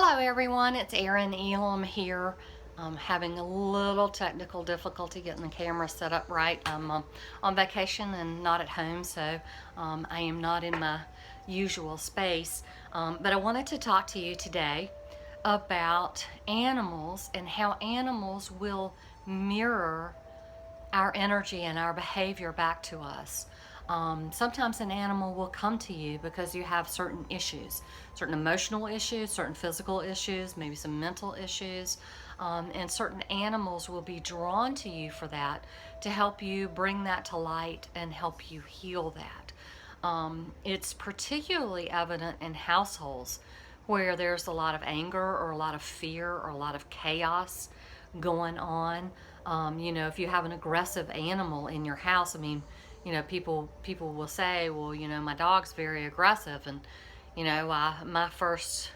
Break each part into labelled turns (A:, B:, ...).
A: Hello everyone, it's Erin Elam here. I'm having a little technical difficulty getting the camera set up right. I'm on vacation and not at home, so I am not in my usual space. But I wanted to talk to you today about animals and how animals will mirror our energy and our behavior back to us. Sometimes an animal will come to you because you have certain issues, certain emotional issues, certain physical issues, maybe some mental issues, and certain animals will be drawn to you for that to help you bring that to light and help you heal that. It's particularly evident in households where there's a lot of anger or a lot of fear or a lot of chaos going on. If you have an aggressive animal in your house, people will say, well, my dog's very aggressive, and my first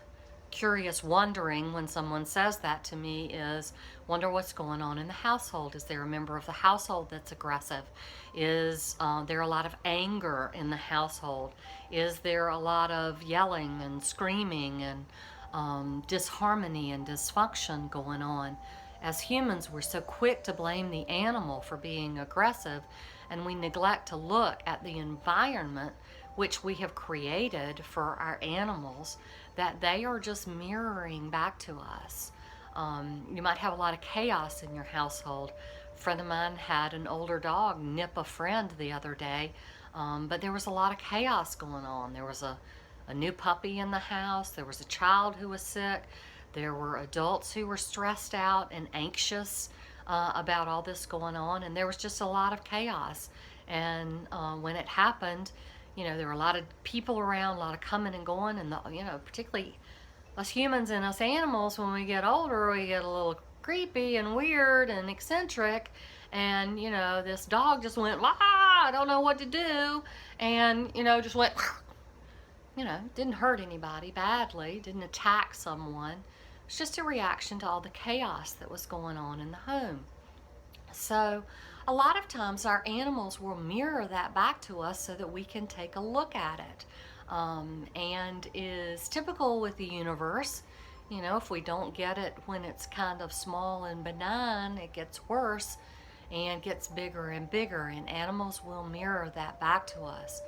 A: curious wondering when someone says that to me is wonder what's going on in the household. Is there a member of the household that's aggressive? Is there a lot of anger in the household? Is there a lot of yelling and screaming and disharmony and dysfunction going on? As humans, we're so quick to blame the animal for being aggressive, and we neglect to look at the environment which we have created for our animals, that they are just mirroring back to us. You might have a lot of chaos in your household. A friend of mine had an older dog nip a friend the other day, but there was a lot of chaos going on. There was a new puppy in the house, there was a child who was sick, there were adults who were stressed out and anxious about all this going on, and there was just a lot of chaos. And when it happened, there were a lot of people around, a lot of coming and going, and particularly us humans and us animals, when we get older, we get a little creepy and weird and eccentric. And this dog just went, I don't know what to do, and just went, didn't hurt anybody badly, didn't attack someone. It's just a reaction to all the chaos that was going on in the home. So a lot of times our animals will mirror that back to us so that we can take a look at it. And is typical with the universe. If we don't get it when it's kind of small and benign, it gets worse and gets bigger and bigger, and animals will mirror that back to us.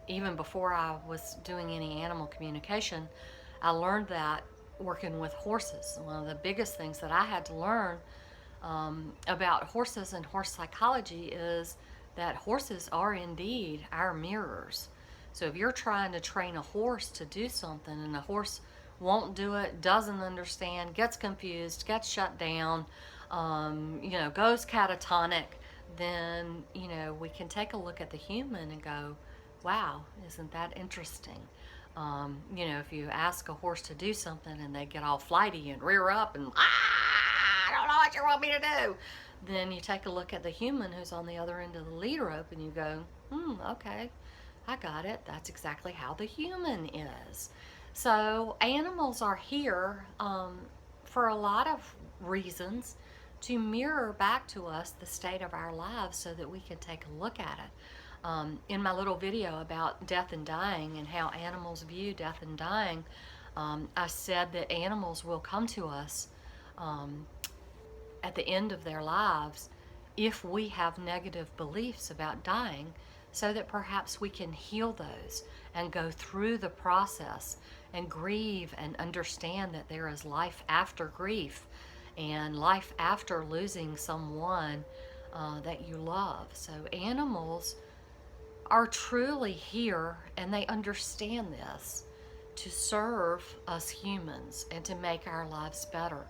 A: Even before I was doing any animal communication, I learned that working with horses. One of the biggest things that I had to learn about horses and horse psychology is that horses are indeed our mirrors. So if you're trying to train a horse to do something and the horse won't do it, doesn't understand, gets confused, gets shut down, goes catatonic, then, we can take a look at the human and go, wow, isn't that interesting? If you ask a horse to do something and they get all flighty and rear up and, I don't know what you want me to do, then you take a look at the human who's on the other end of the lead rope and you go, okay, I got it. That's exactly how the human is. So animals are here for a lot of reasons to mirror back to us the state of our lives so that we can take a look at it. In my little video about death and dying and how animals view death and dying, I said that animals will come to us at the end of their lives if we have negative beliefs about dying, so that perhaps we can heal those and go through the process and grieve and understand that there is life after grief and life after losing someone that you love. So animals are truly here, and they understand this, to serve us humans and to make our lives better.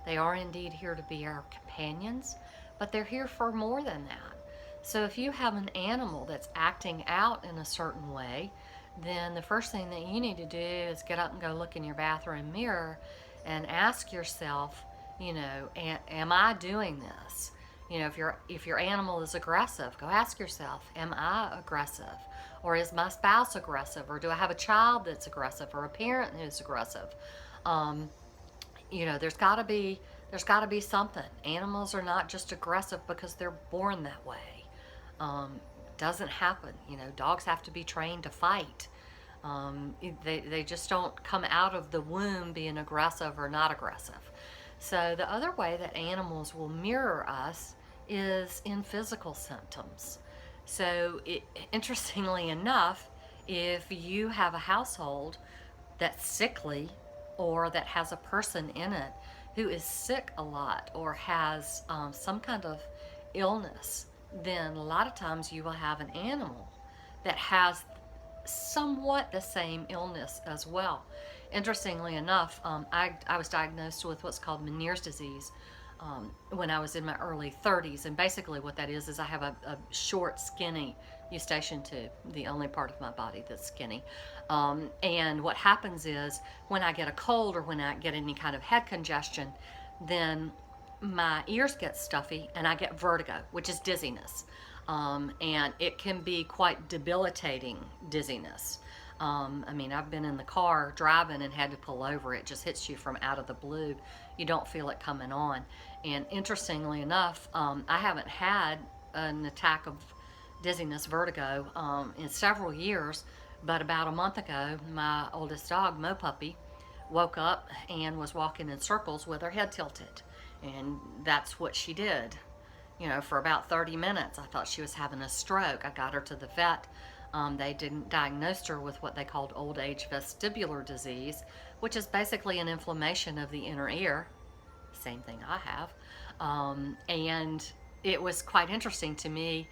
A: They are indeed here to be our companions, but they're here for more than that. So if you have an animal that's acting out in a certain way, then the first thing that you need to do is get up and go look in your bathroom mirror and ask yourself, am I doing this? If your animal is aggressive, go ask yourself, am I aggressive? Or is my spouse aggressive? Or do I have a child that's aggressive, or a parent who's aggressive? There's got to be something. Animals are not just aggressive because they're born that way. Doesn't happen. Dogs have to be trained to fight. They just don't come out of the womb being aggressive or not aggressive. So the other way that animals will mirror us is in physical symptoms. So interestingly enough, if you have a household that's sickly or that has a person in it who is sick a lot or has some kind of illness, then a lot of times you will have an animal that has somewhat the same illness as well. Interestingly enough, I was diagnosed with what's called Meniere's disease when I was in my early 30s. And basically, what that is I have a short, skinny eustachian tube, the only part of my body that's skinny. And what happens is when I get a cold or when I get any kind of head congestion, then my ears get stuffy and I get vertigo, which is dizziness. And it can be quite debilitating dizziness. I mean, I've been in the car driving and had to pull over. It just hits you from out of the blue. You don't feel it coming on. And interestingly enough, I haven't had an attack of dizziness, vertigo, in several years. But about a month ago, my oldest dog, Mo Puppy, woke up and was walking in circles with her head tilted. And that's what she did. You know, for about 30 minutes. I thought she was having a stroke. I got her to the vet. They didn't diagnose her with what they called old age vestibular disease, which is basically an inflammation of the inner ear. Same thing I have. And it was quite interesting to me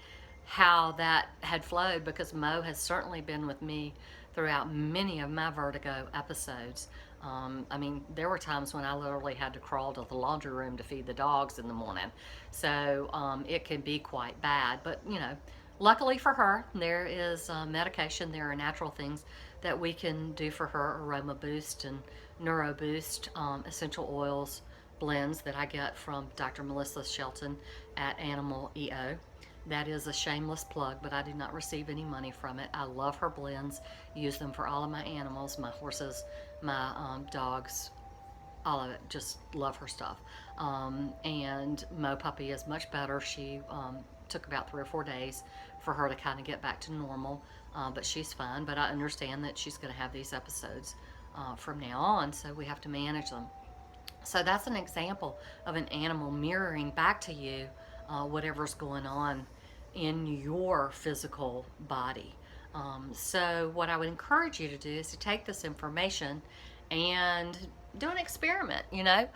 A: how that had flowed, because Mo has certainly been with me throughout many of my vertigo episodes. I mean, there were times when I literally had to crawl to the laundry room to feed the dogs in the morning. So it can be quite bad. But, you know, luckily for her, there is medication. There are natural things that we can do for her: Aroma Boost and Neuro Boost, essential oils blends that I get from Dr. Melissa Shelton at Animal EO. That is a shameless plug, but I do not receive any money from it. I love her blends, use them for all of my animals, my horses, my dogs, all of it. Just love her stuff. And Mo Puppy is much better. She took about 3 or 4 days for her to kind of get back to normal, but she's fine. But I understand that she's going to have these episodes from now on, so we have to manage them. So that's an example of an animal mirroring back to you whatever's going on in your physical body. So what I would encourage you to do is to take this information and do an experiment, you know.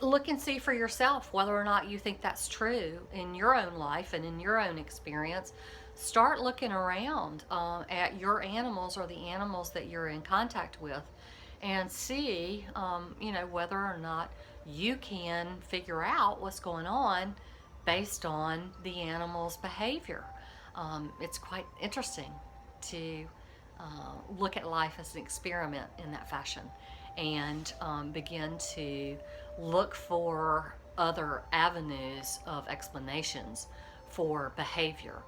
A: Look and see for yourself whether or not you think that's true in your own life and in your own experience. Start looking around at your animals or the animals that you're in contact with, and see, you know, whether or not you can figure out what's going on based on the animal's behavior. It's quite interesting to look at life as an experiment in that fashion, and begin to look for other avenues of explanations for behavior.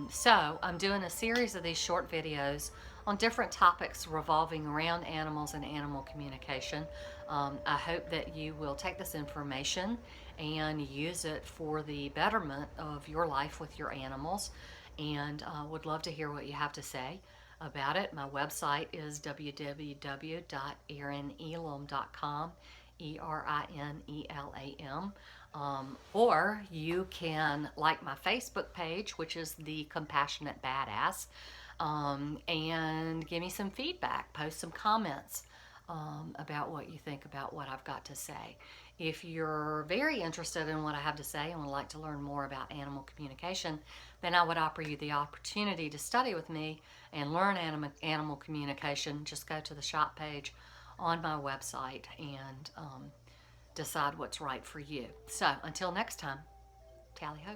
A: So I'm doing a series of these short videos on different topics revolving around animals and animal communication. I hope that you will take this information and use it for the betterment of your life with your animals, and would love to hear what you have to say about it. My website is www.erinelam.com, ERINELAM. Or you can like my Facebook page, which is The Compassionate Badass, and give me some feedback, post some comments about what you think about what I've got to say. If you're very interested in what I have to say and would like to learn more about animal communication, then I would offer you the opportunity to study with me and learn animal communication. Just go to the shop page on my website and decide what's right for you. So until next time, tally ho.